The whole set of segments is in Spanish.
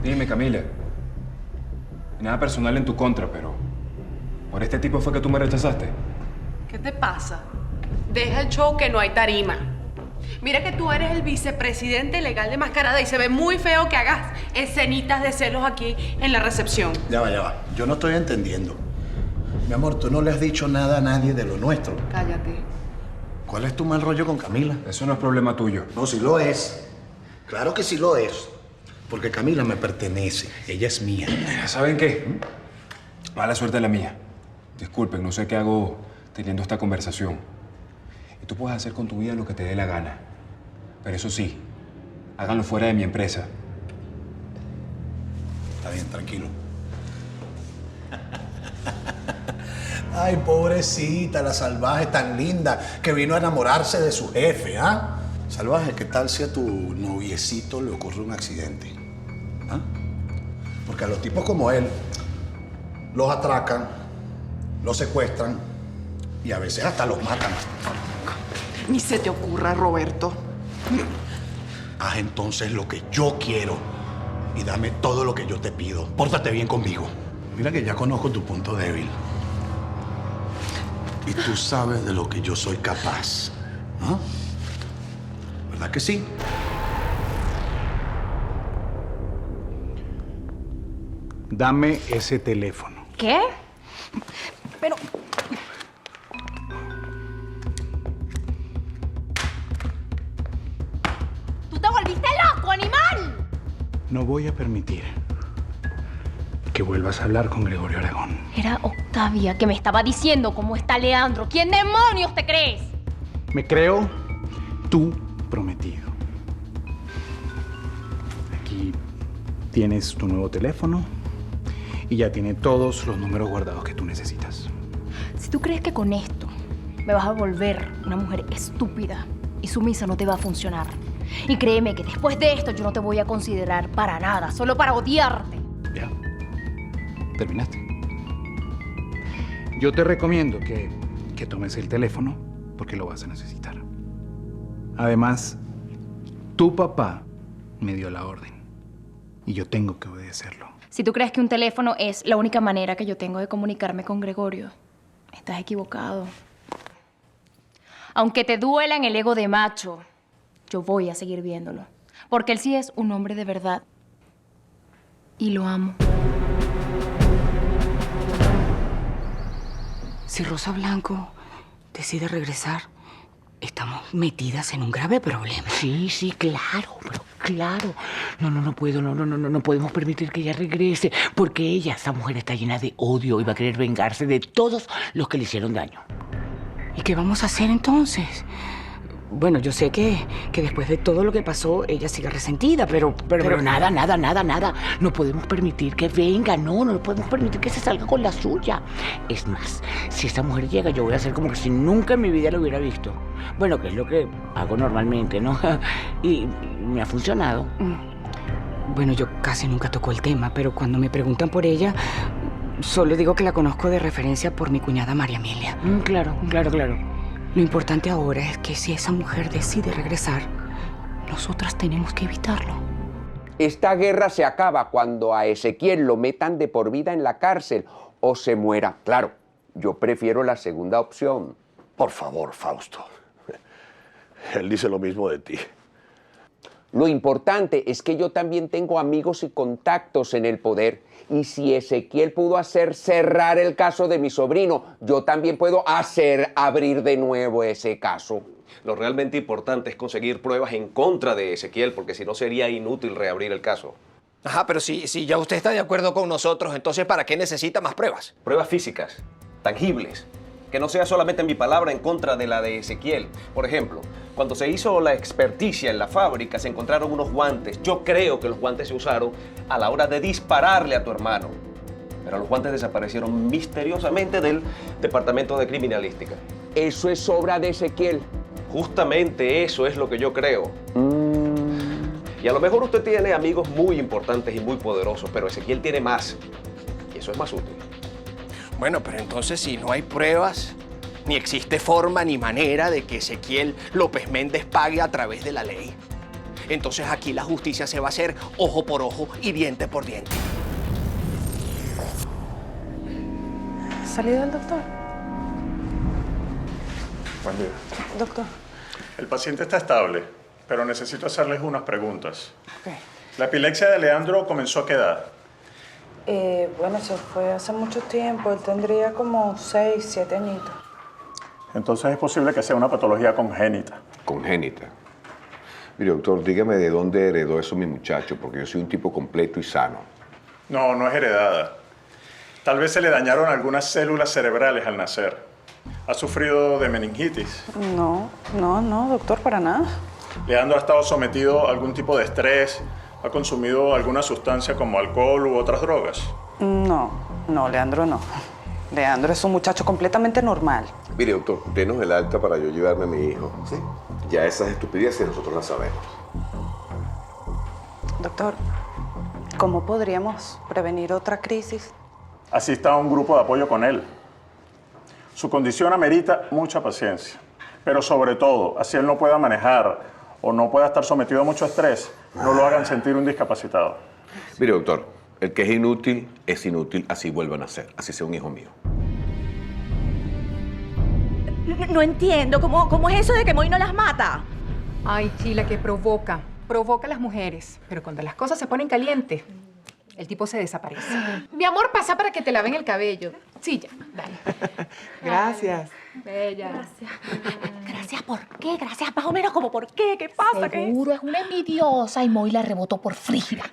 Dime, Camila. Nada personal en tu contra, pero... ¿por este tipo fue que tú me rechazaste? ¿Qué te pasa? Deja el show que no hay tarima. Mira que tú eres el vicepresidente legal de Mascarada y se ve muy feo que hagas escenitas de celos aquí en la recepción. Ya va. Yo no estoy entendiendo. Mi amor, tú no le has dicho nada a nadie de lo nuestro. Cállate. ¿Cuál es tu mal rollo con Camila? Eso no es problema tuyo. No, sí lo es. Claro que sí lo es. Porque Camila me pertenece. Ella es mía. ¿Saben qué? Mala suerte la mía. Disculpen, no sé qué hago teniendo esta conversación. Y tú puedes hacer con tu vida lo que te dé la gana. Pero eso sí, háganlo fuera de mi empresa. Está bien, tranquilo. Ay, pobrecita, la salvaje tan linda que vino a enamorarse de su jefe, ¿ah? Salvaje, ¿qué tal si a tu noviecito le ocurre un accidente? ¿Ah? Porque a los tipos como él los atracan, los secuestran y a veces hasta los matan. Ni se te ocurra, Roberto. Haz entonces lo que yo quiero y dame todo lo que yo te pido. Pórtate bien conmigo. Mira que ya conozco tu punto débil. Y tú sabes de lo que yo soy capaz. ¿Ah? ¿Verdad que sí? Dame ese teléfono. ¿Qué? Pero... ¡tú te volviste loco, animal! No voy a permitir que vuelvas a hablar con Gregorio Aragón. Era Octavia que me estaba diciendo cómo está Leandro. ¿Quién demonios te crees? Me creo tu prometido. Aquí tienes tu nuevo teléfono y ya tiene todos los números guardados que tú necesitas. Si tú crees que con esto me vas a volver una mujer estúpida y sumisa, no te va a funcionar. Y créeme que después de esto yo no te voy a considerar para nada, solo para odiarte. Ya. ¿Terminaste? Yo te recomiendo que tomes el teléfono porque lo vas a necesitar. Además, tu papá me dio la orden y yo tengo que obedecerlo. Si tú crees que un teléfono es la única manera que yo tengo de comunicarme con Gregorio, estás equivocado. Aunque te duela en el ego de macho, yo voy a seguir viéndolo. Porque él sí es un hombre de verdad. Y lo amo. Si Rosa Blanco decide regresar, estamos metidas en un grave problema. Sí, claro, pero claro. No podemos permitir que ella regrese, porque esa mujer está llena de odio y va a querer vengarse de todos los que le hicieron daño. ¿Y qué vamos a hacer entonces? Bueno, yo sé que después de todo lo que pasó, ella sigue resentida, pero nada. No podemos permitir que venga, no podemos permitir que se salga con la suya. Es más, si esa mujer llega, yo voy a hacer como que si nunca en mi vida lo hubiera visto. Bueno, que es lo que hago normalmente, ¿no? Y me ha funcionado. Bueno, yo casi nunca toco el tema, pero cuando me preguntan por ella, solo digo que la conozco de referencia por mi cuñada María Emilia. Claro. Lo importante ahora es que si esa mujer decide regresar, nosotras tenemos que evitarlo. Esta guerra se acaba cuando a Ezequiel lo metan de por vida en la cárcel o se muera. Claro, yo prefiero la segunda opción. Por favor, Fausto. Él dice lo mismo de ti. Lo importante es que yo también tengo amigos y contactos en el poder. Y si Ezequiel pudo hacer cerrar el caso de mi sobrino, yo también puedo hacer abrir de nuevo ese caso. Lo realmente importante es conseguir pruebas en contra de Ezequiel, porque si no sería inútil reabrir el caso. Ajá, pero si ya usted está de acuerdo con nosotros, entonces ¿para qué necesita más pruebas? Pruebas físicas, tangibles, que no sea solamente mi palabra en contra de la de Ezequiel. Por ejemplo, cuando se hizo la experticia en la fábrica, se encontraron unos guantes. Yo creo que los guantes se usaron a la hora de dispararle a tu hermano. Pero los guantes desaparecieron misteriosamente del Departamento de Criminalística. Eso es obra de Ezequiel. Justamente eso es lo que yo creo. Y a lo mejor usted tiene amigos muy importantes y muy poderosos, pero Ezequiel tiene más. Y eso es más útil. Bueno, pero entonces si no hay pruebas, ni existe forma ni manera de que Ezequiel López Méndez pague a través de la ley. Entonces aquí la justicia se va a hacer ojo por ojo y diente por diente. ¿Ha salido el doctor? Buen día. Doctor. El paciente está estable, pero necesito hacerles unas preguntas. Ok. ¿La epilepsia de Leandro comenzó a qué edad? Bueno, eso fue hace mucho tiempo. Él tendría como 6, 7 añitos. Entonces es posible que sea una patología congénita. Congénita. Mire, doctor, dígame de dónde heredó eso mi muchacho, porque yo soy un tipo completo y sano. No, no es heredada. Tal vez se le dañaron algunas células cerebrales al nacer. ¿Ha sufrido de meningitis? No, doctor, para nada. ¿Leandro ha estado sometido a algún tipo de estrés? ¿Ha consumido alguna sustancia como alcohol u otras drogas? No, Leandro no. Leandro es un muchacho completamente normal. Mire, doctor, denos el alta para yo llevarme a mi hijo, ¿sí? Ya esas estupideces nosotros las sabemos. Doctor, ¿cómo podríamos prevenir otra crisis? Asista a un grupo de apoyo con él. Su condición amerita mucha paciencia. Pero sobre todo, así él no pueda manejar o no pueda estar sometido a mucho estrés, no lo hagan sentir un discapacitado. Mire, doctor, el que es inútil, así vuelva a nacer, así sea un hijo mío. No entiendo, ¿cómo es eso de que Moy no las mata? Ay, Chila, que provoca a las mujeres. Pero cuando las cosas se ponen calientes, el tipo se desaparece. Mi amor, pasa para que te laven el cabello. Sí, ya, dale. Gracias. Bella. Gracias. ¿Gracias por qué? Gracias más o menos como por qué. ¿Qué pasa? Seguro es una envidiosa y Moy la rebotó por frígida.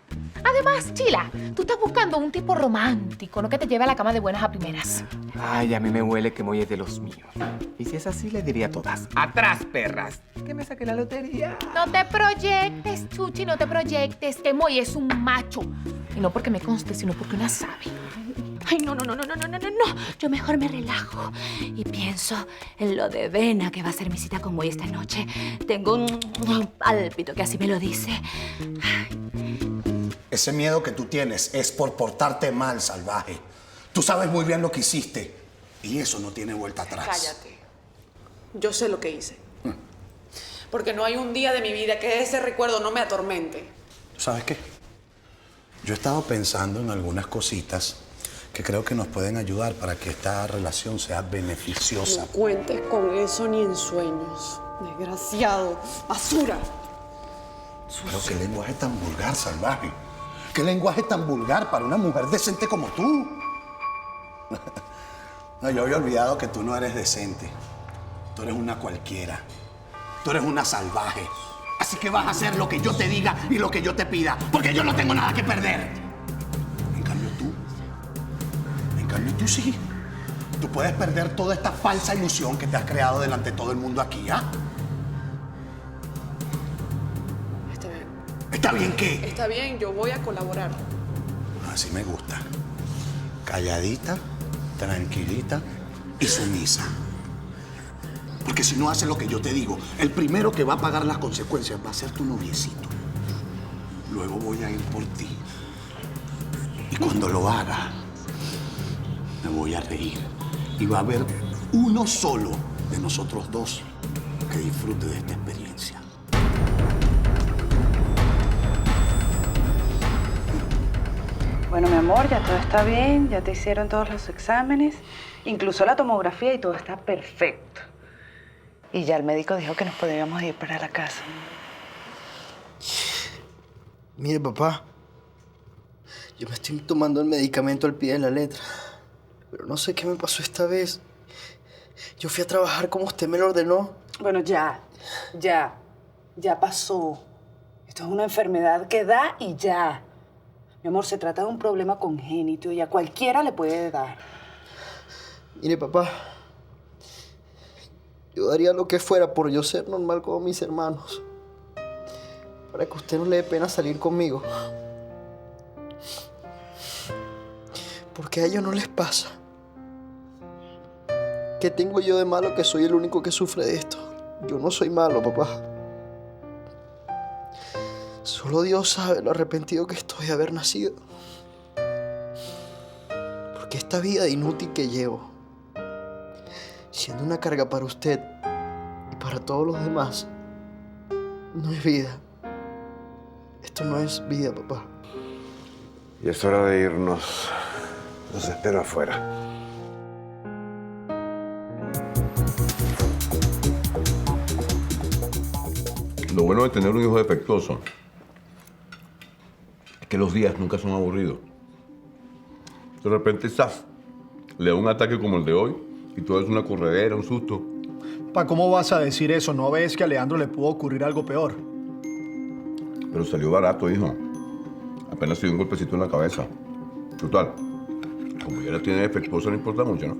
Además, Chila, tú estás buscando un tipo romántico, no que te lleve a la cama de buenas a primeras. Ay, a mí me huele que Moy es de los míos. Y si es así, le diría a todas: ¡atrás, perras! Que me saqué la lotería. No te proyectes, Chuchi, no te proyectes, que Moy es un macho. Y no porque me conste, sino porque una sabe. Ay, no. Yo mejor me relajo y pienso en lo de vena que va a ser mi cita con Moy esta noche. Tengo un pálpito que así me lo dice. Ese miedo que tú tienes es por portarte mal, salvaje. Tú sabes muy bien lo que hiciste y eso no tiene vuelta atrás. Cállate. Yo sé lo que hice. Porque no hay un día de mi vida que ese recuerdo no me atormente. ¿Sabes qué? Yo he estado pensando en algunas cositas que creo que nos pueden ayudar para que esta relación sea beneficiosa. No cuentes con eso ni en sueños. Desgraciado. Basura. Pero qué lenguaje tan vulgar, salvaje. Qué lenguaje tan vulgar para una mujer decente como tú. No, yo había olvidado que tú no eres decente. Tú eres una cualquiera. Tú eres una salvaje. Así que vas a hacer lo que yo te diga y lo que yo te pida, porque yo no tengo nada que perder. En cambio tú sí. Tú puedes perder toda esta falsa ilusión que te has creado delante de todo el mundo aquí, ¿ah? Está bien. ¿Está bien qué? Está bien, yo voy a colaborar. Así me gusta. Calladita, tranquilita y sumisa. Porque si no haces lo que yo te digo, el primero que va a pagar las consecuencias va a ser tu noviecito. Luego voy a ir por ti. Y cuando lo haga, me voy a reír. Y va a haber uno solo de nosotros dos que disfrute de esta experiencia. Bueno, mi amor, ya todo está bien. Ya te hicieron todos los exámenes. Incluso la tomografía y todo está perfecto. Y ya el médico dijo que nos podríamos ir para la casa. Mire, papá, yo me estoy tomando el medicamento al pie de la letra, pero no sé qué me pasó esta vez. Yo fui a trabajar como usted me lo ordenó. Bueno, ya pasó. Esto es una enfermedad que da y ya. Mi amor, se trata de un problema congénito y a cualquiera le puede dar. Mire, papá, yo daría lo que fuera por yo ser normal como mis hermanos. Para que a usted no le dé pena salir conmigo. Porque a ellos no les pasa. ¿Qué tengo yo de malo que soy el único que sufre de esto? Yo no soy malo, papá. Solo Dios sabe lo arrepentido que estoy de haber nacido. Porque esta vida inútil que llevo, siendo una carga para usted y para todos los demás, no es vida, Esto no es vida, papá. Y es hora de irnos. Los espero afuera. Lo bueno de tener un hijo defectuoso es que los días nunca son aburridos. De repente, ¡zas!, le da un ataque como el de hoy y todo es una corredera, un susto. Pa, ¿cómo vas a decir eso? ¿No ves que a Leandro le pudo ocurrir algo peor? Pero salió barato, hijo. Apenas se dio un golpecito en la cabeza. Total, como ya la tiene defectuosa, no importa mucho, ¿no?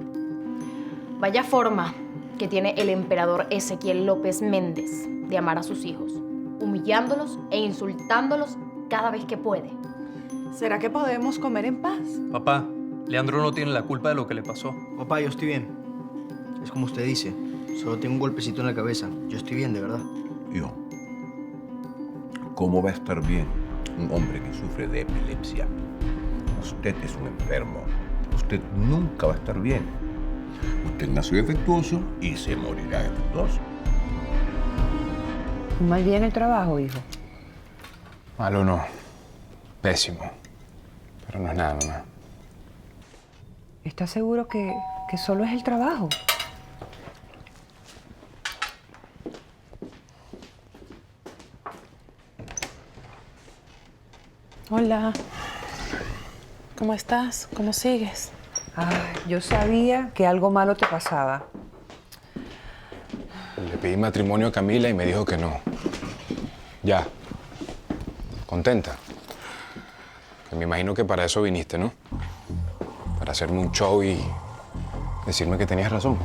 Vaya forma que tiene el emperador Ezequiel López Méndez de amar a sus hijos, humillándolos e insultándolos cada vez que puede. ¿Será que podemos comer en paz? Papá, Leandro no tiene la culpa de lo que le pasó. Papá, yo estoy bien. Es como usted dice. Solo tengo un golpecito en la cabeza. Yo estoy bien, de verdad. Hijo, ¿cómo va a estar bien un hombre que sufre de epilepsia? Usted es un enfermo. Usted nunca va a estar bien. Usted nació defectuoso y se morirá defectuoso. Mal bien el trabajo, hijo. Malo no. Pésimo. Pero no es nada, mamá. ¿Estás seguro que solo es el trabajo? Hola. ¿Cómo estás? ¿Cómo sigues? Ay, yo sabía que algo malo te pasaba. Le pedí matrimonio a Camila y me dijo que no. Ya. ¿Contenta? Que me imagino que para eso viniste, ¿no? Para hacerme un show y decirme que tenías razón.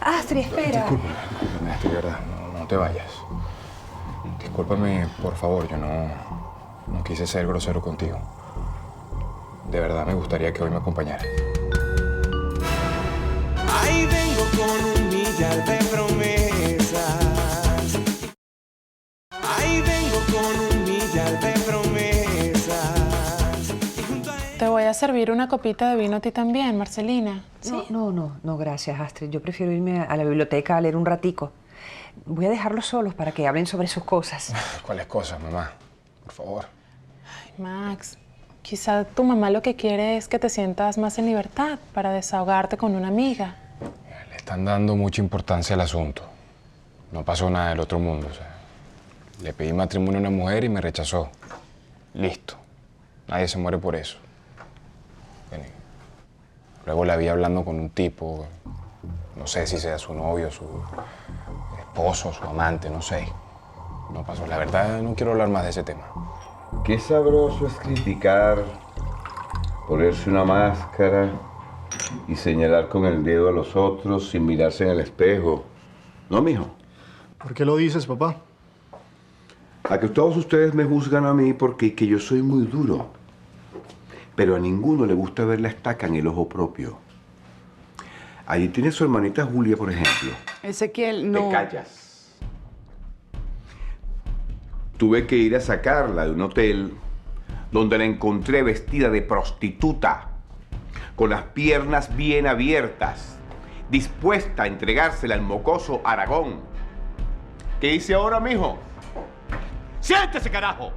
Astrid, espera. Discúlpame, Astrid, de verdad. No te vayas. Discúlpame, por favor. Yo no quise ser grosero contigo. De verdad, me gustaría que hoy me acompañara. Ahí vengo con un millar de promesas. Ahí vengo con un millar de promesas. Te voy a servir una copita de vino a ti también, Marcelina. ¿Sí? No, gracias, Astrid. Yo prefiero irme a la biblioteca a leer un ratico. Voy a dejarlos solos para que hablen sobre sus cosas. ¿Cuáles cosas, mamá? Por favor. Ay, Max, quizá tu mamá lo que quiere es que te sientas más en libertad para desahogarte con una amiga. Le están dando mucha importancia al asunto. No pasó nada del otro mundo. O sea, le pedí matrimonio a una mujer y me rechazó. Listo. Nadie se muere por eso. Bueno, luego la vi hablando con un tipo, no sé si sea su novio, su esposo, su amante, no sé. No pasó. La verdad, no quiero hablar más de ese tema. Qué sabroso es criticar, ponerse una máscara y señalar con el dedo a los otros sin mirarse en el espejo. ¿No, mijo? ¿Por qué lo dices, papá? A que todos ustedes me juzgan a mí porque que yo soy muy duro. Pero a ninguno le gusta ver la estaca en el ojo propio. Allí tiene su hermanita Julia, por ejemplo. Ezequiel, no. Te callas. Tuve que ir a sacarla de un hotel donde la encontré vestida de prostituta, con las piernas bien abiertas, dispuesta a entregársela al mocoso Aragón. ¿Qué hice ahora, mijo? ¡Siéntese, carajo!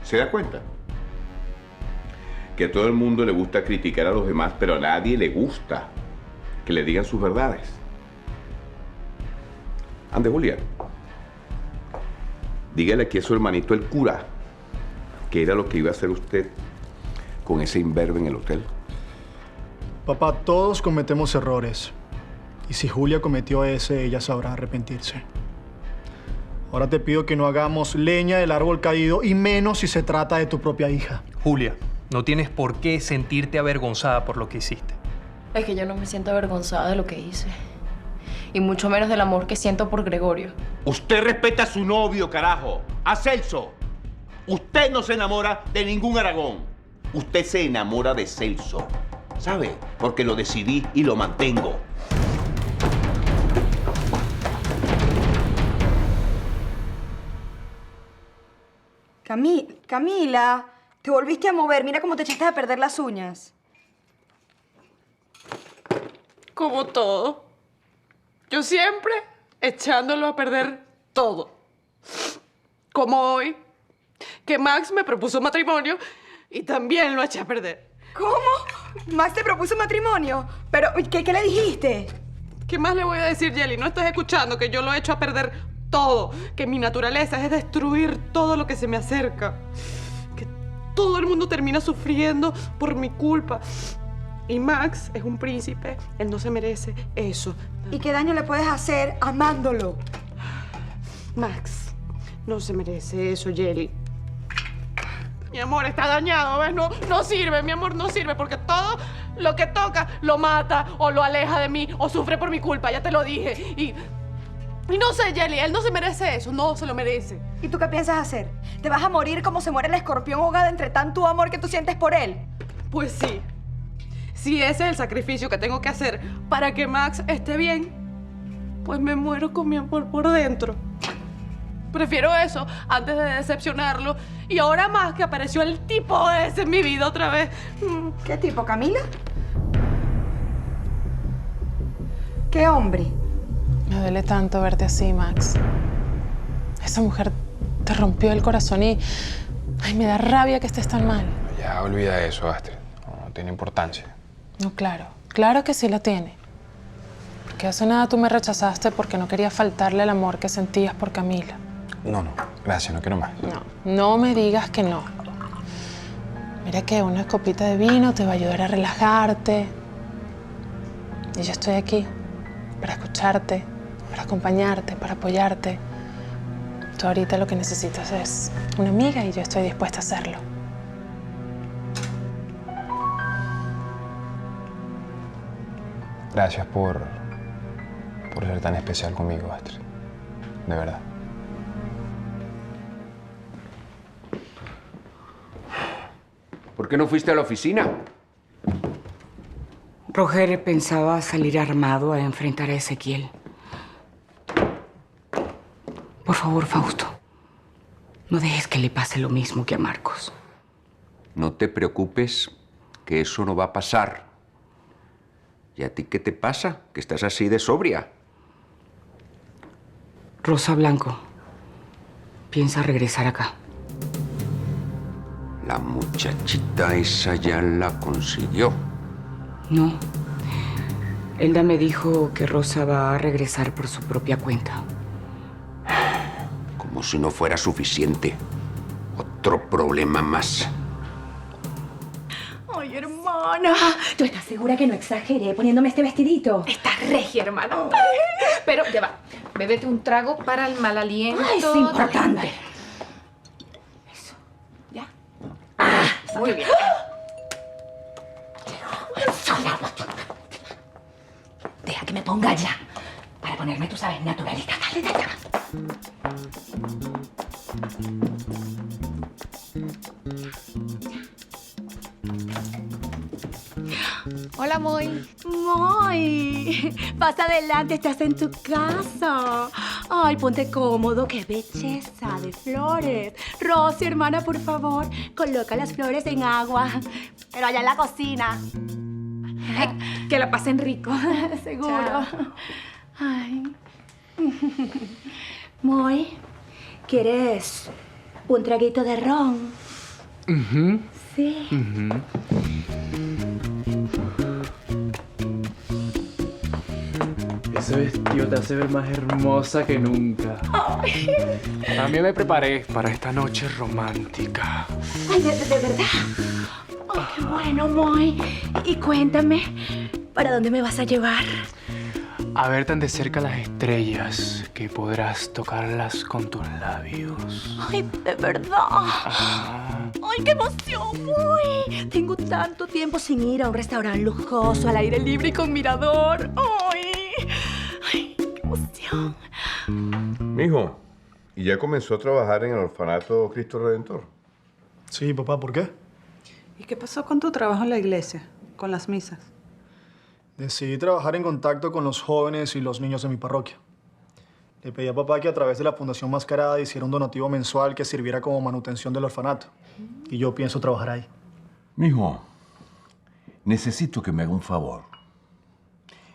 ¿Se da cuenta? Que a todo el mundo le gusta criticar a los demás, pero a nadie le gusta que le digan sus verdades. Ande, Julia. Dígale aquí a su hermanito el cura que era lo que iba a hacer usted con ese imberbe en el hotel. Papá, todos cometemos errores. Y si Julia cometió ese, ella sabrá arrepentirse. Ahora te pido que no hagamos leña del árbol caído, y menos si se trata de tu propia hija. Julia, no tienes por qué sentirte avergonzada por lo que hiciste. Es que yo no me siento avergonzada de lo que hice. Y mucho menos del amor que siento por Gregorio. Usted respeta a su novio, carajo. A Celso. Usted no se enamora de ningún Aragón. Usted se enamora de Celso. ¿Sabe? Porque lo decidí y lo mantengo. Camila, te volviste a mover. Mira cómo te echaste a perder las uñas. Como todo. Yo siempre echándolo a perder todo. Como hoy, que Max me propuso matrimonio y también lo eché a perder. ¿Cómo? ¿Max te propuso matrimonio? Pero, ¿qué le dijiste? ¿Qué más le voy a decir, Yeli? No estás escuchando que yo lo he hecho a perder todo. Que mi naturaleza es destruir todo lo que se me acerca. Que todo el mundo termina sufriendo por mi culpa. Y Max es un príncipe. Él no se merece eso. ¿Y qué daño le puedes hacer amándolo? Max no se merece eso, Yeli. Mi amor está dañado, ¿ves? No sirve, mi amor, no sirve. Porque todo lo que toca lo mata o lo aleja de mí o sufre por mi culpa. Ya te lo dije. Y no sé, Yeli, él no se merece eso. No se lo merece. ¿Y tú qué piensas hacer? ¿Te vas a morir como se muere el escorpión ahogado entre tanto amor que tú sientes por él? Pues sí. Si ese es el sacrificio que tengo que hacer para que Max esté bien, pues me muero con mi amor por dentro. Prefiero eso antes de decepcionarlo. Y ahora más que apareció el tipo ese en mi vida otra vez. ¿Qué tipo, Camila? ¿Qué hombre? Me duele tanto verte así, Max. Esa mujer te rompió el corazón y... Ay, me da rabia que estés tan mal. Ya, olvida eso, Astrid. No tiene importancia. No, claro que sí la tiene. Porque hace nada tú me rechazaste porque no querías faltarle el amor que sentías por Camila. No, gracias, no quiero más. No me digas que no. Mira que una copita de vino te va a ayudar a relajarte. Y yo estoy aquí para escucharte, para acompañarte, para apoyarte. Tú ahorita lo que necesitas es una amiga y yo estoy dispuesta a hacerlo. Gracias por ser tan especial conmigo, Astrid. De verdad. ¿Por qué no fuiste a la oficina? Roger pensaba salir armado a enfrentar a Ezequiel. Por favor, Fausto, no dejes que le pase lo mismo que a Marcos. No te preocupes, que eso no va a pasar. ¿Y a ti qué te pasa? Que estás así de sobria. Rosa Blanco piensa regresar acá. La muchachita esa ya la consiguió. No. Elda me dijo que Rosa va a regresar por su propia cuenta. Como si no fuera suficiente. Otro problema más. Ay, hermana. ¿Tú estás segura que no exageré poniéndome este vestidito? Estás regia, hermana. Pero ya va. Bébete un trago para el mal aliento. Ay, es importante. Eso. ¿Ya? Muy bien. Deja que me ponga ya. Para ponerme, tú sabes, naturalita. Dale. Hola, Moy. Moy, pasa adelante, estás en tu casa. Ay, ponte cómodo, qué belleza de flores. Rosy, hermana, por favor, coloca las flores en agua. Pero allá en la cocina. Que la pasen rico. Seguro. Chao. Ay. Moy, ¿quieres un traguito de ron? Sí. Ese vestido te hace ver más hermosa que nunca. También me preparé para esta noche romántica. Ay, ¿de verdad? Ay, qué bueno, Moy. Y cuéntame, ¿para dónde me vas a llevar? A ver tan de cerca las estrellas que podrás tocarlas con tus labios. Ay, de verdad. Ay, qué emoción, Moy. Tengo tanto tiempo sin ir a un restaurante lujoso, al aire libre y con mirador. Ay, qué emoción. Mijo, ¿y ya comenzó a trabajar en el orfanato Cristo Redentor? Sí, papá, ¿por qué? ¿Y qué pasó con tu trabajo en la iglesia, con las misas? Decidí trabajar en contacto con los jóvenes y los niños de mi parroquia. Le pedí a papá que a través de la Fundación Mascarada hiciera un donativo mensual que sirviera como manutención del orfanato. Y yo pienso trabajar ahí. Mijo, necesito que me haga un favor.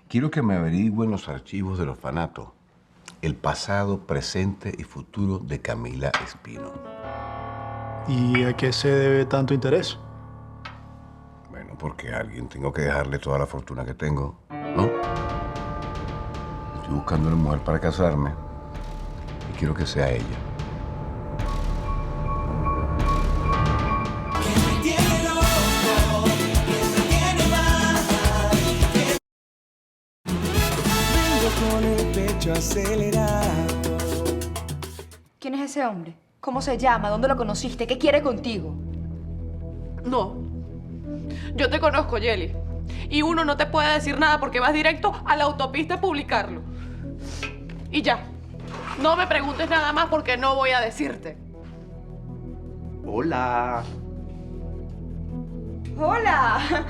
Quiero que me averigüen los archivos del orfanato el pasado, presente y futuro de Camila Espino. ¿Y a qué se debe tanto interés? Bueno, porque a alguien tengo que dejarle toda la fortuna que tengo, ¿no? Estoy buscando una mujer para casarme y quiero que sea ella. Con el pecho acelerado. ¿Quién es ese hombre? ¿Cómo se llama? ¿Dónde lo conociste? ¿Qué quiere contigo? No. Yo te conozco, Yeli. Y uno no te puede decir nada porque vas directo a la autopista a publicarlo. Y ya. No me preguntes nada más porque no voy a decirte. Hola. ¡Hola!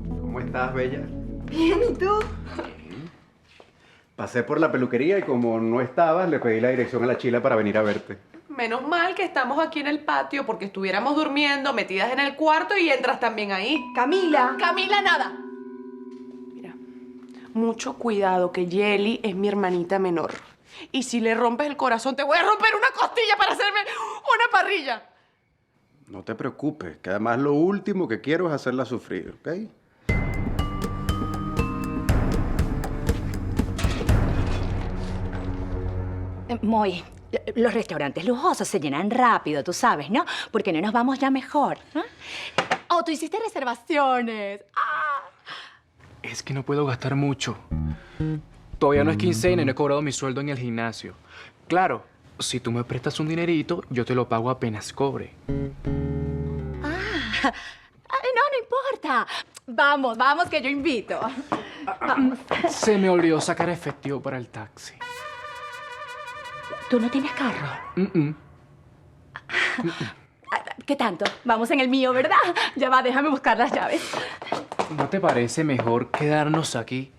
¿Cómo estás, bella? Bien, ¿y tú? Pasé por la peluquería y como no estabas, le pedí la dirección a la chila para venir a verte. Menos mal que estamos aquí en el patio porque estuviéramos durmiendo, metidas en el cuarto y entras también ahí. ¡Camila! ¡Camila, nada! Mira, mucho cuidado que Yeli es mi hermanita menor. Y si le rompes el corazón, te voy a romper una costilla para hacerme una parrilla. No te preocupes, que además lo último que quiero es hacerla sufrir, ¿ok? Moy, los restaurantes lujosos se llenan rápido, tú sabes, ¿no? Porque no nos vamos ya mejor. Oh, tú hiciste reservaciones. Es que no puedo gastar mucho. Todavía no es quincena y no he cobrado mi sueldo en el gimnasio. Claro, si tú me prestas un dinerito, yo te lo pago apenas cobre. No importa. Vamos, vamos, que yo invito. Vamos. Se me olvidó sacar efectivo para el taxi. ¿Tú no tienes carro? ¿Qué tanto? Vamos en el mío, ¿verdad? Ya va, déjame buscar las llaves. ¿No te parece mejor quedarnos aquí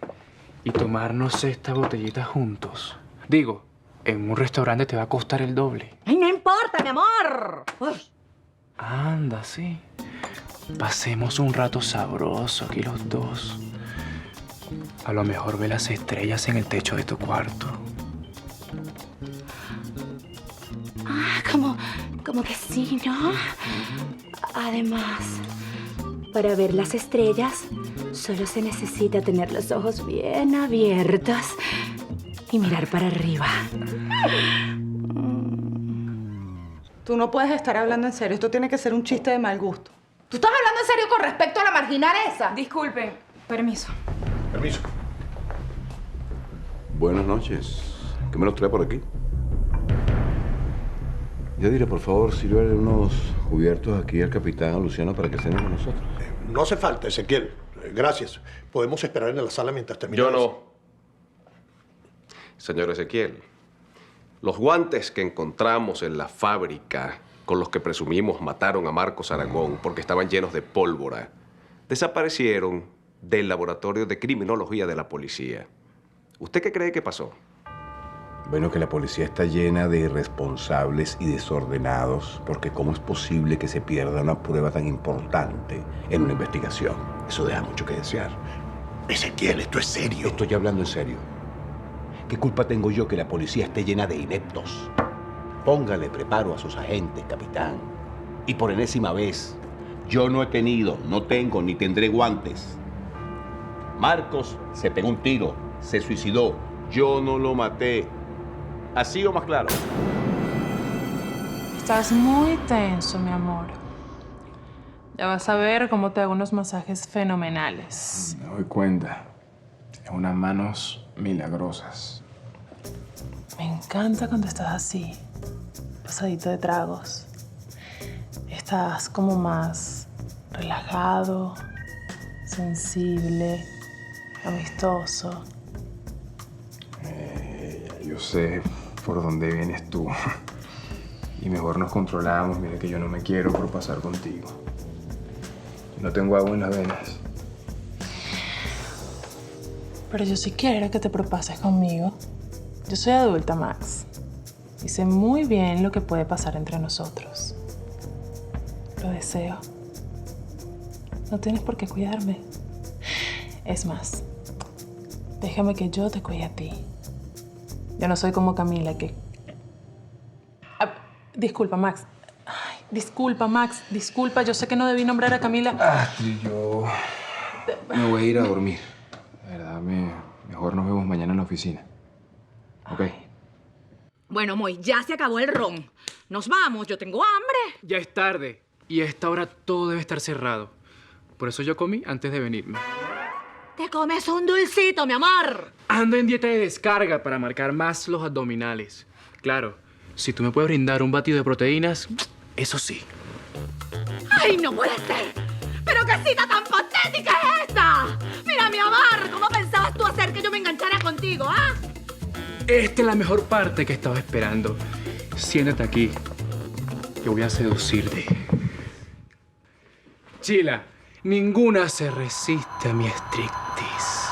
y tomarnos esta botellita juntos? Digo, en un restaurante te va a costar el doble. ¡Ay, no importa, mi amor! Uy. Anda, sí. Pasemos un rato sabroso aquí los dos. A lo mejor ve las estrellas en el techo de tu cuarto. Como que sí, ¿no? Además, para ver las estrellas, solo se necesita tener los ojos bien abiertos y mirar para arriba. Tú no puedes estar hablando en serio. Esto tiene que ser un chiste de mal gusto. ¿Tú estás hablando en serio con respecto a la marginal esa? Disculpen, permiso. Permiso. Buenas noches. ¿Qué me los trae por aquí? Ya diré, por favor, sirve unos cubiertos aquí al capitán Luciano para que cene con nosotros. No hace falta, Ezequiel. Gracias. Podemos esperar en la sala mientras terminamos. Yo no. Señor Ezequiel, los guantes que encontramos en la fábrica con los que presumimos mataron a Marcos Aragón porque estaban llenos de pólvora, desaparecieron del laboratorio de criminología de la policía. ¿Usted qué cree que pasó? Bueno, que la policía está llena de irresponsables y desordenados, porque ¿cómo es posible que se pierda una prueba tan importante en una investigación? Eso deja mucho que desear. Ezequiel, esto es serio. Estoy hablando en serio. ¿Qué culpa tengo yo que la policía esté llena de ineptos? Póngale preparo a sus agentes, capitán. Y por enésima vez, yo no he tenido, no tengo ni tendré guantes. Marcos se pegó un tiro, se suicidó. Yo no lo maté. ¿Así o más claro? Estás muy tenso, mi amor. Ya vas a ver cómo te hago unos masajes fenomenales. Me doy cuenta. Tienes unas manos milagrosas. Me encanta cuando estás así, pasadito de tragos. Estás como más relajado, sensible, amistoso. Yo sé por dónde vienes tú. Y mejor nos controlamos. Mira que yo no me quiero propasar contigo. No tengo agua en las venas. Pero yo sí quiero que te propases conmigo. Yo soy adulta, Max. Y sé muy bien lo que puede pasar entre nosotros. Lo deseo. No tienes por qué cuidarme. Es más, déjame que yo te cuide a ti. Yo no soy como Camila, que... disculpa, Max. Ay, disculpa, Max. Disculpa, yo sé que no debí nombrar a Camila. Yo me voy a ir a dormir. La verdad, mejor nos vemos mañana en la oficina. ¿Ok? Bueno, Moy, ya se acabó el ron. Nos vamos, yo tengo hambre. Ya es tarde y a esta hora todo debe estar cerrado. Por eso yo comí antes de venirme. Te comes un dulcito, mi amor. Ando en dieta de descarga para marcar más los abdominales. Claro, si tú me puedes brindar un batido de proteínas, eso sí. ¡Ay, no puede ser! ¿Pero qué cita tan patética es esta? Mira, mi amor, ¿cómo pensabas tú hacer que yo me enganchara contigo, ah? Esta es la mejor parte que estaba esperando. Siéntate aquí. Yo voy a seducirte. Chila, ninguna se resiste a mi striptease.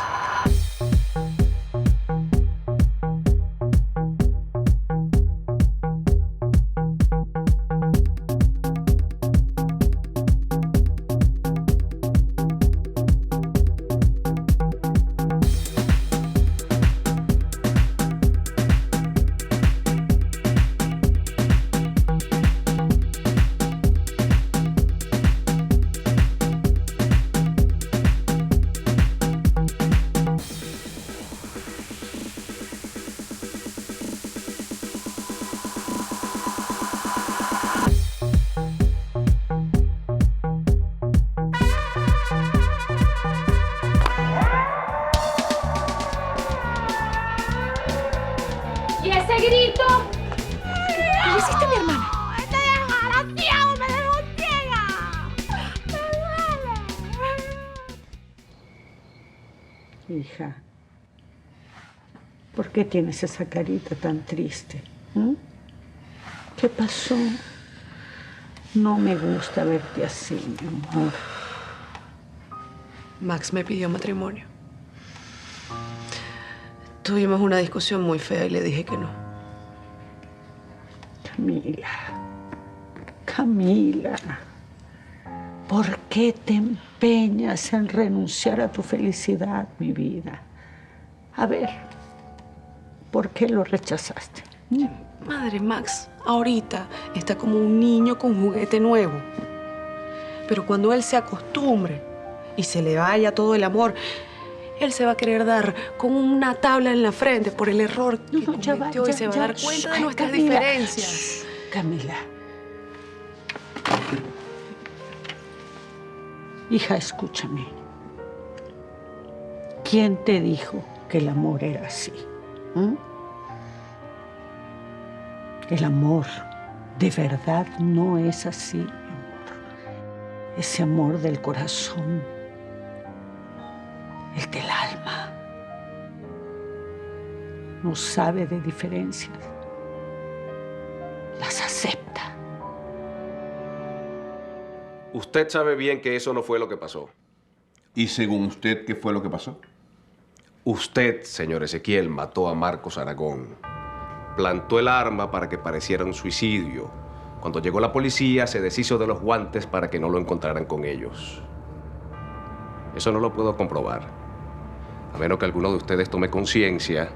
¿Y ese grito? ¿Qué le hiciste a mi hermana? ¡Este desgraciado me dejó ciega! ¡Me duele! Hija, ¿por qué tienes esa carita tan triste? ¿Qué pasó? No me gusta verte así, mi amor. Max me pidió matrimonio. Tuvimos una discusión muy fea y le dije que no. Camila, ¿por qué te empeñas en renunciar a tu felicidad, mi vida? A ver, ¿por qué lo rechazaste? Madre, Max, ahorita está como un niño con juguete nuevo. Pero cuando él se acostumbre y se le vaya todo el amor, él se va a querer dar con una tabla en la frente por el error que cometió y se va a dar cuenta de nuestras diferencias. Camila. Hija, escúchame. ¿Quién te dijo que el amor era así? El amor de verdad no es así, mi amor. Ese amor del corazón, el del alma, no sabe de diferencias. Las acepta. Usted sabe bien que eso no fue lo que pasó. ¿Y según usted qué fue lo que pasó? Usted, señor Ezequiel, mató a Marcos Aragón. Plantó el arma para que pareciera un suicidio. Cuando llegó la policía, se deshizo de los guantes para que no lo encontraran con ellos. Eso no lo puedo comprobar. A menos que alguno de ustedes tome conciencia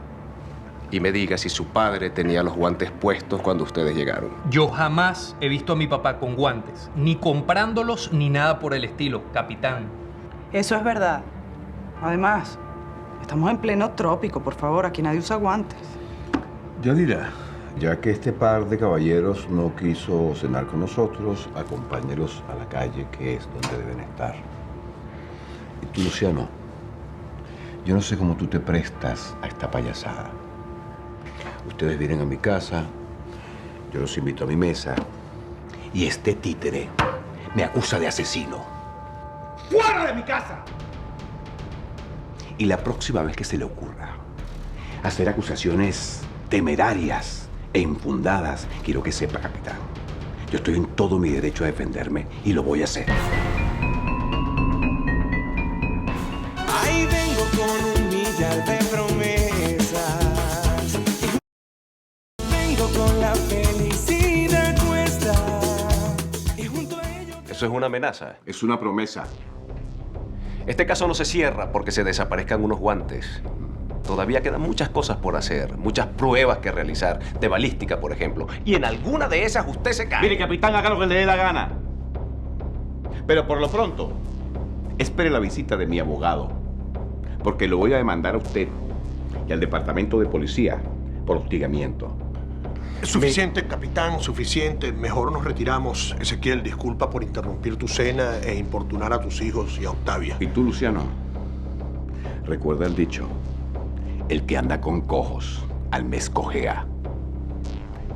y me diga si su padre tenía los guantes puestos cuando ustedes llegaron. Yo jamás he visto a mi papá con guantes, ni comprándolos ni nada por el estilo, capitán. Eso es verdad. Además, estamos en pleno trópico, por favor, aquí nadie usa guantes. Yadira, ya que este par de caballeros no quiso cenar con nosotros, acompáñelos a la calle, que es donde deben estar. Y tú, Luciano, yo no sé cómo tú te prestas a esta payasada. Ustedes vienen a mi casa, yo los invito a mi mesa, y este títere me acusa de asesino. ¡Fuera de mi casa! Y la próxima vez que se le ocurra hacer acusaciones temerarias e infundadas, quiero que sepa, capitán, yo estoy en todo mi derecho a defenderme y lo voy a hacer. Ahí vengo con un millar de promesas. Vengo con la felicidad puesta. Y junto a ello... ¿Eso es una amenaza? Es una promesa. Este caso no se cierra porque se desaparezcan unos guantes. Todavía quedan muchas cosas por hacer, muchas pruebas que realizar, de balística, por ejemplo. Y en alguna de esas usted se cae. Mire, capitán, haga lo que le dé la gana. Pero por lo pronto, espere la visita de mi abogado, porque lo voy a demandar a usted y al departamento de policía por hostigamiento. Suficiente, capitán, suficiente. Mejor nos retiramos. Ezequiel, disculpa por interrumpir tu cena e importunar a tus hijos y a Octavia. ¿Y tú, Luciano? Recuerda el dicho, el que anda con cojos, al mes cojea.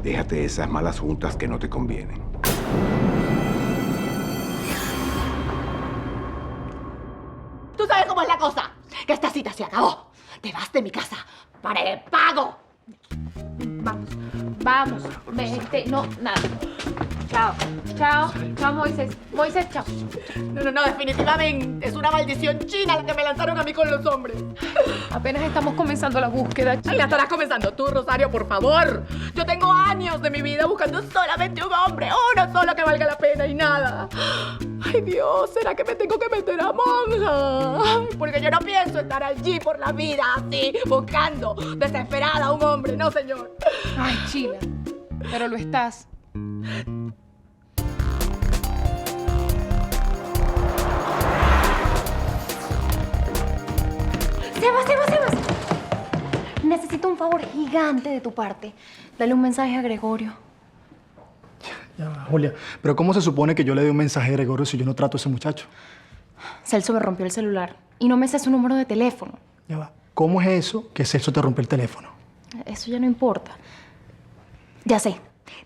Déjate de esas malas juntas que no te convienen. Tú sabes cómo es la cosa, que esta cita se acabó. Te vas de mi casa para el pago. Vamos, vete, no, nada. Chao, chao, chao, Moisés. Moisés, chao. No, definitivamente. Es una maldición china la que me lanzaron a mí con los hombres. Apenas estamos comenzando la búsqueda, Ay, la estarás comenzando tú, Rosario, por favor. Yo tengo años de mi vida buscando solamente un hombre, uno solo que valga la pena y nada. Ay, Dios, ¿será que me tengo que meter a monja? Ay, porque yo no pienso estar allí por la vida así, buscando desesperada a un hombre, no, señor. Ay, Chila, pero lo estás. Sebas. Necesito un favor gigante de tu parte. Dale un mensaje a Gregorio. Ya va, Julia. Pero ¿cómo se supone que yo le dé un mensaje a Gregorio si yo no trato a ese muchacho? Celso me rompió el celular y no me sé su número de teléfono. Ya va. ¿Cómo es eso que Celso te rompió el teléfono? Eso ya no importa. Ya sé.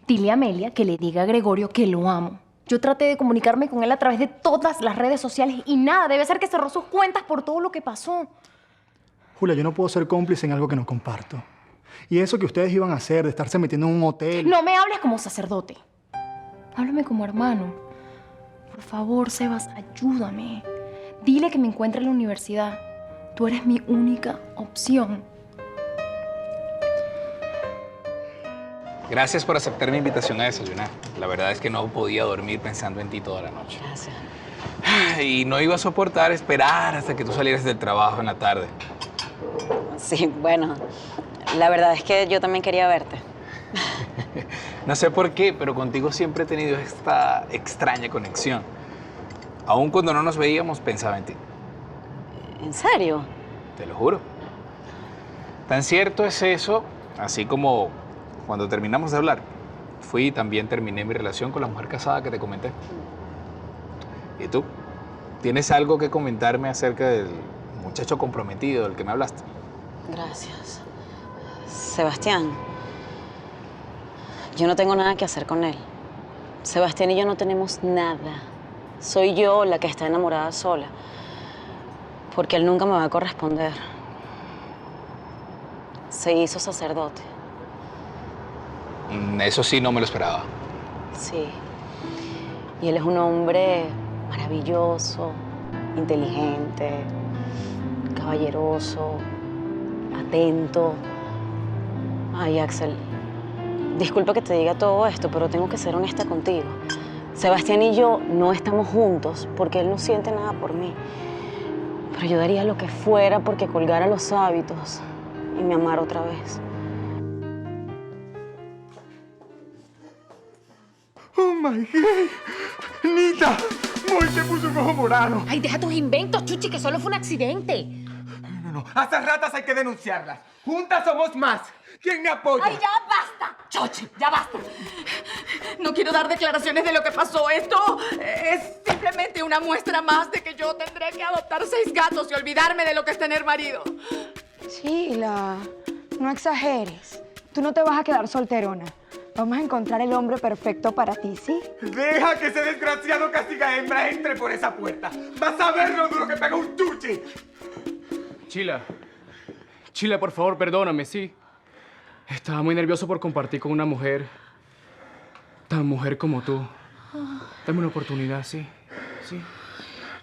Dile a Amelia que le diga a Gregorio que lo amo. Yo traté de comunicarme con él a través de todas las redes sociales y nada. Debe ser que cerró sus cuentas por todo lo que pasó. Julia, yo no puedo ser cómplice en algo que no comparto. Y eso que ustedes iban a hacer, de estarse metiendo en un hotel... No me hables como sacerdote. Háblame como hermano. Por favor, Sebas, ayúdame. Dile que me encuentre en la universidad. Tú eres mi única opción. Gracias por aceptar mi invitación a desayunar. La verdad es que no podía dormir pensando en ti toda la noche. Gracias. Y no iba a soportar esperar hasta que tú salieras del trabajo en la tarde. Sí, bueno, la verdad es que yo también quería verte. No sé por qué, pero contigo siempre he tenido esta extraña conexión. Aún cuando no nos veíamos, pensaba en ti. ¿En serio? Te lo juro. Tan cierto es eso, así como cuando terminamos de hablar, fui y también terminé mi relación con la mujer casada que te comenté. ¿Y tú? ¿Tienes algo que comentarme acerca del muchacho comprometido del que me hablaste? Gracias. Sebastián, yo no tengo nada que hacer con él. Sebastián y yo no tenemos nada. Soy yo la que está enamorada sola. Porque él nunca me va a corresponder. Se hizo sacerdote. Eso sí, no me lo esperaba. Sí. Y él es un hombre maravilloso, inteligente, caballeroso, atento. Ay, Axel, disculpa que te diga todo esto, pero tengo que ser honesta contigo. Sebastián y yo no estamos juntos porque él no siente nada por mí. Pero yo daría lo que fuera porque colgara los hábitos y me amara otra vez. ¡Oh, my God! ¡Nita! ¡Moy se puso un ojo morado! Ay, deja tus inventos, Chuchi, que solo fue un accidente. No. A esas ratas hay que denunciarlas. Juntas somos más. ¿Quién me apoya? ¡Ay, ya basta! Chochi, ya basta. No quiero dar declaraciones de lo que pasó. Esto es simplemente una muestra más de que yo tendré que adoptar 6 gatos y olvidarme de lo que es tener marido. Sheila, no exageres. Tú no te vas a quedar solterona. Vamos a encontrar el hombre perfecto para ti, ¿sí? Deja que ese desgraciado castiga hembra entre por esa puerta. Vas a ver lo duro que pega un chuchi. Chila, por favor, perdóname, sí. Estaba muy nervioso por compartir con una mujer tan mujer como tú. Dame una oportunidad, sí. Sí.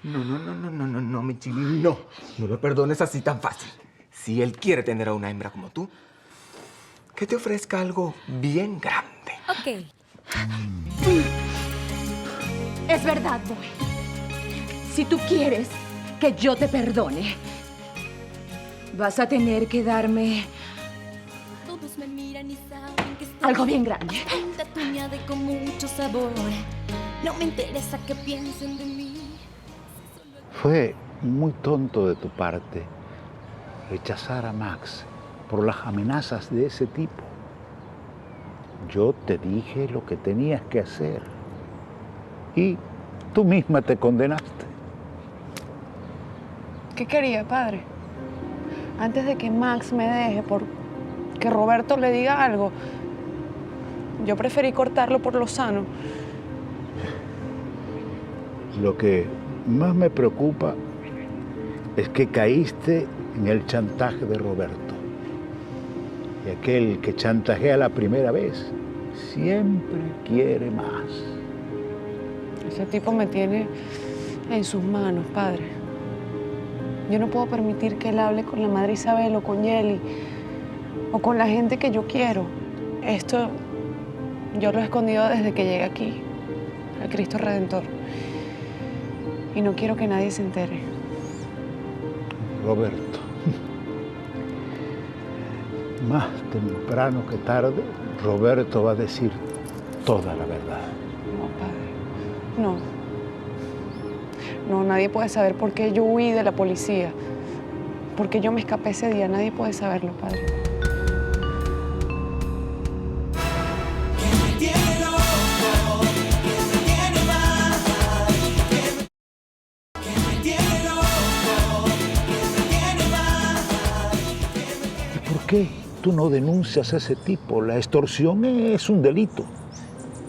No, mi chili, no. No lo perdones así tan fácil. Si él quiere tener a una hembra como tú, que te ofrezca algo bien grande. Ok. Es verdad, Boy. Si tú quieres que yo te perdone, vas a tener que darme algo bien grande. Con mucho sabor. No me interesa que piensen de mí. Fue muy tonto de tu parte rechazar a Max por las amenazas de ese tipo. Yo te dije lo que tenías que hacer y tú misma te condenaste. ¿Qué quería, padre? Antes de que Max me deje por que Roberto le diga algo, yo preferí cortarlo por lo sano. Lo que más me preocupa es que caíste en el chantaje de Roberto. Y aquel que chantajea la primera vez siempre quiere más. Ese tipo me tiene en sus manos, padre. Yo no puedo permitir que él hable con la madre Isabel o con Yeli o con la gente que yo quiero. Esto yo lo he escondido desde que llegué aquí, al Cristo Redentor. Y no quiero que nadie se entere. Roberto, más temprano que tarde, Roberto va a decir toda la verdad. No, padre. No. No, nadie puede saber por qué yo huí de la policía. Por qué yo me escapé ese día. Nadie puede saberlo, padre. ¿Por qué tú no denuncias a ese tipo? La extorsión es un delito.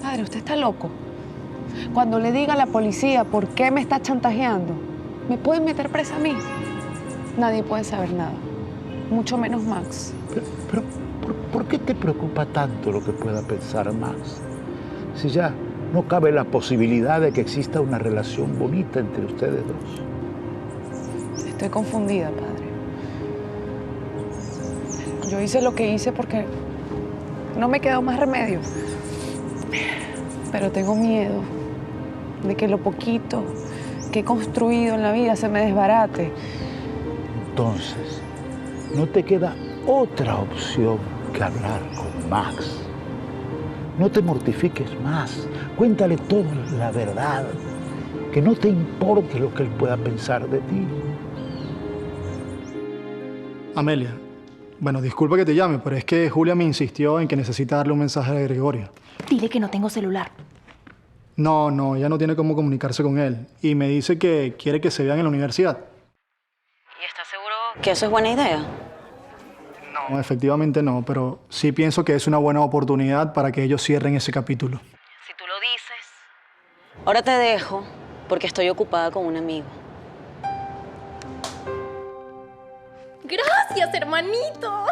Padre, usted está loco. Cuando le diga a la policía por qué me está chantajeando, ¿me pueden meter presa a mí? Nadie puede saber nada, mucho menos Max. Pero ¿por qué te preocupa tanto lo que pueda pensar Max? Si ya no cabe la posibilidad de que exista una relación bonita entre ustedes dos. Estoy confundida, padre. Yo hice lo que hice porque no me quedó más remedio. Pero tengo miedo de que lo poquito que he construido en la vida se me desbarate. Entonces, no te queda otra opción que hablar con Max. No te mortifiques más. Cuéntale toda la verdad. Que no te importe lo que él pueda pensar de ti. Amelia, bueno, disculpa que te llame, pero es que Julia me insistió en que necesita darle un mensaje a Gregorio. Dile que no tengo celular. No, ella no tiene cómo comunicarse con él. Y me dice que quiere que se vean en la universidad. ¿Y estás seguro que eso es buena idea? No, efectivamente no, pero sí pienso que es una buena oportunidad para que ellos cierren ese capítulo. Si tú lo dices. Ahora te dejo porque estoy ocupada con un amigo. Gracias, hermanito.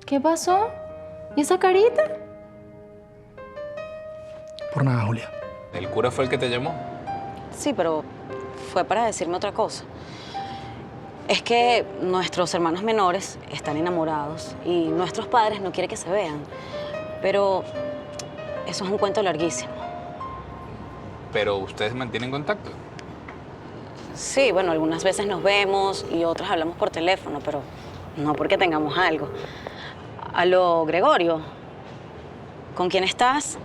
¿Qué pasó? ¿Y esa carita? Por nada, Julia. ¿El cura fue el que te llamó? Sí, pero fue para decirme otra cosa. Es que nuestros hermanos menores están enamorados y nuestros padres no quieren que se vean. Pero eso es un cuento larguísimo. ¿Pero ustedes mantienen contacto? Sí, bueno, algunas veces nos vemos y otras hablamos por teléfono, pero no porque tengamos algo. Aló, Gregorio, ¿con quién estás?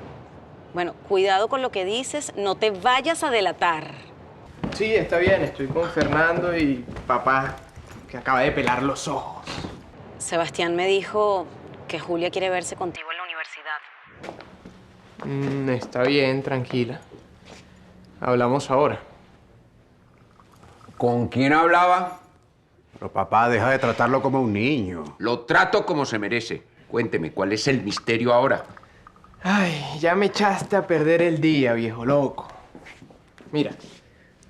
Bueno, cuidado con lo que dices, no te vayas a delatar. Sí, está bien, estoy con Fernando y papá, que acaba de pelar los ojos. Sebastián me dijo que Julia quiere verse contigo en la universidad. Está bien, tranquila. Hablamos ahora. ¿Con quién hablaba? Pero papá, deja de tratarlo como un niño. Lo trato como se merece. Cuénteme, ¿cuál es el misterio ahora? Ay, ya me echaste a perder el día, viejo loco. Mira,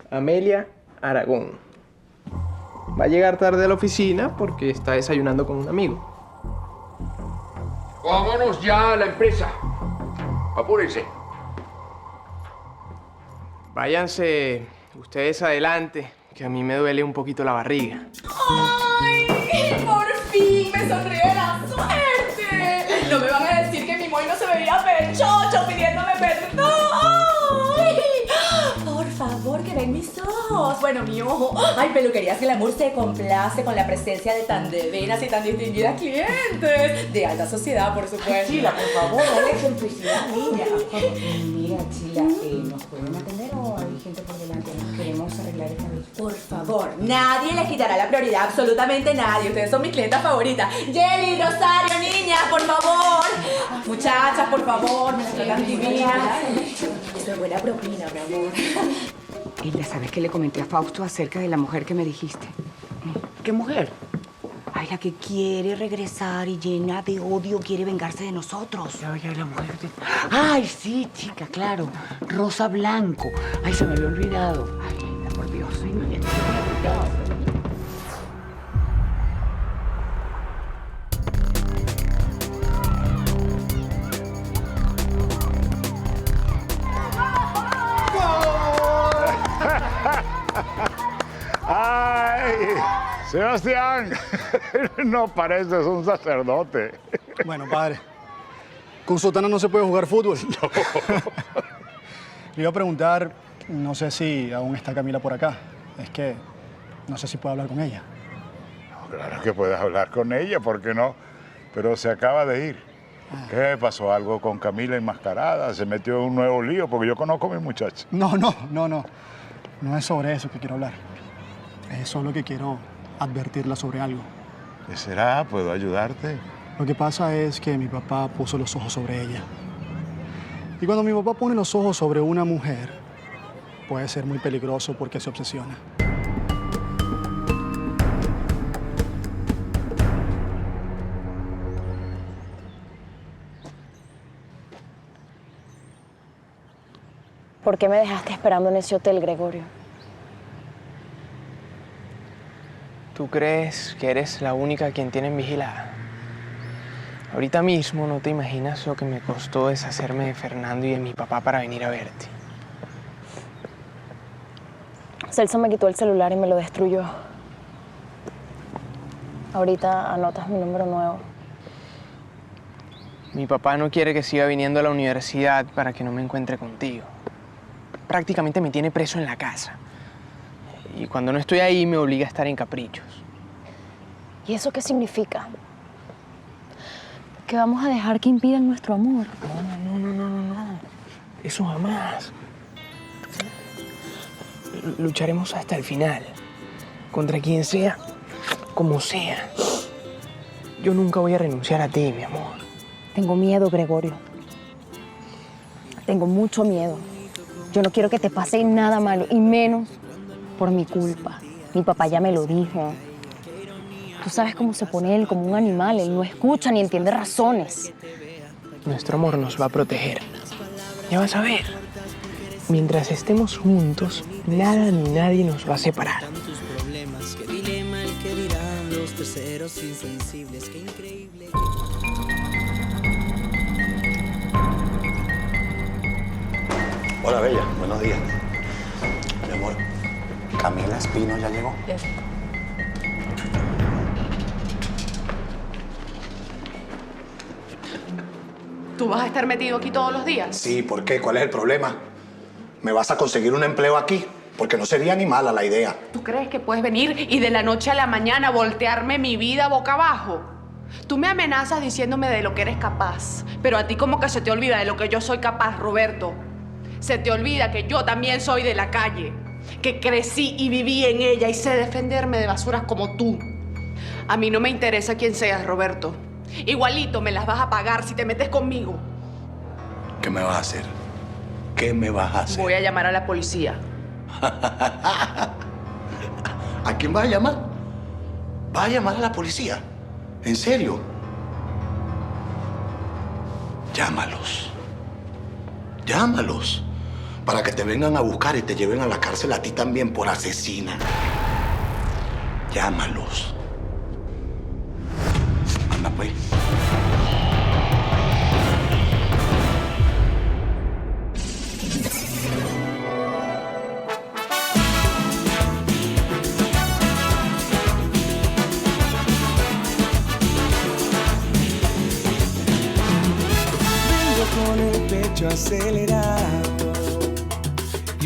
Amelia Aragón va a llegar tarde a la oficina porque está desayunando con un amigo. Vámonos ya a la empresa. Apúrense. Váyanse ustedes adelante, que a mí me duele un poquito la barriga. ¡Ay! ¡Por fin me sonríe la suerte! No me van a decir que mi Moy no se veía pechocho pidiéndome perdón. ¡Ay! Por favor, que ven mis ojos. Bueno, bueno, mi ojo. Ay, Peluquerías Glamour se complace con la presencia de tan divinas y tan distinguidas clientes. De alta sociedad, por supuesto. Chila, por favor, dale simplicidad, niña. Mira, Chila, ¿nos pueden atender o hay gente por delante? Queremos arreglar esta vez. Por favor, nadie les quitará la prioridad, absolutamente nadie. Ustedes son mis clientas favoritas. Yeli, Rosario, niñas, por favor. Muchachas, por favor, me las tratan divinas. Eso es buena propina, mi amor. Hilda, ¿sabes qué le comenté a Fausto acerca de la mujer que me dijiste? ¿Qué mujer? Ay, la que quiere regresar y llena de odio quiere vengarse de nosotros. Ay, la mujer de... Ay, sí, chica, claro. Rosa Blanco. Ay, se me había olvidado. Ay, Hilda, por Dios, ay, no, ya te había olvidado. ¡Ay! Sebastián, no pareces un sacerdote. Bueno, padre, con sotana no se puede jugar fútbol. No. Le iba a preguntar, no sé si aún está Camila por acá. Es que no sé si puedo hablar con ella. No, claro que puedes hablar con ella, ¿por qué no? Pero se acaba de ir. ¿Qué pasó? ¿Algo con Camila enmascarada? ¿Se metió en un nuevo lío? Porque yo conozco a mi muchacha. No. No es sobre eso que quiero hablar. Es solo que quiero advertirla sobre algo. ¿Qué será? ¿Puedo ayudarte? Lo que pasa es que mi papá puso los ojos sobre ella. Y cuando mi papá pone los ojos sobre una mujer, puede ser muy peligroso porque se obsesiona. ¿Por qué me dejaste esperando en ese hotel, Gregorio? ¿Tú crees que eres la única a quien tienen vigilada? Ahorita mismo no te imaginas lo que me costó deshacerme de Fernando y de mi papá para venir a verte. Celso me quitó el celular y me lo destruyó. Ahorita anotas mi número nuevo. Mi papá no quiere que siga viniendo a la universidad para que no me encuentre contigo. Prácticamente me tiene preso en la casa. Y cuando no estoy ahí me obliga a estar en caprichos. ¿Y eso qué significa? ¿Que vamos a dejar que impidan nuestro amor? No. Eso jamás. Lucharemos hasta el final. Contra quien sea, como sea. Yo nunca voy a renunciar a ti, mi amor. Tengo miedo, Gregorio. Tengo mucho miedo. Yo no quiero que te pase nada malo, y menos por mi culpa. Mi papá ya me lo dijo. Tú sabes cómo se pone él, como un animal. Él no escucha ni entiende razones. Nuestro amor nos va a proteger. Ya vas a ver. Mientras estemos juntos, nada ni nadie nos va a separar. Qué dilema el que dirán los terceros insensibles, qué increíble. Hola, Bella. Buenos días. Mi amor, ¿Camila Espino ya llegó? ¿Tú vas a estar metido aquí todos los días? Sí, ¿por qué? ¿Cuál es el problema? ¿Me vas a conseguir un empleo aquí? Porque no sería ni mala la idea. ¿Tú crees que puedes venir y de la noche a la mañana voltearme mi vida boca abajo? Tú me amenazas diciéndome de lo que eres capaz, pero a ti como que se te olvida de lo que yo soy capaz, Roberto. Se te olvida que yo también soy de la calle, que crecí y viví en ella y sé defenderme de basuras como tú. A mí no me interesa quién seas, Roberto. Igualito me las vas a pagar si te metes conmigo. ¿Qué me vas a hacer? ¿Qué me vas a hacer? Voy a llamar a la policía. ¿A quién vas a llamar? ¿Vas a llamar a la policía? ¿En serio? Llámalos. Llámalos. Para que te vengan a buscar y te lleven a la cárcel a ti también por asesina. Llámalos. Anda pues. Vengo con el pecho acelerado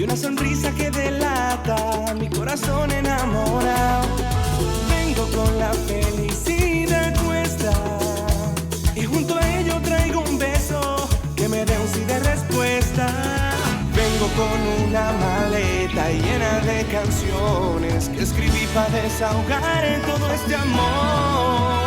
y una sonrisa que delata mi corazón enamorado. Vengo con la felicidad puesta y junto a ello traigo un beso que me dé un sí de respuesta. Vengo con una maleta llena de canciones que escribí para desahogar en todo este amor.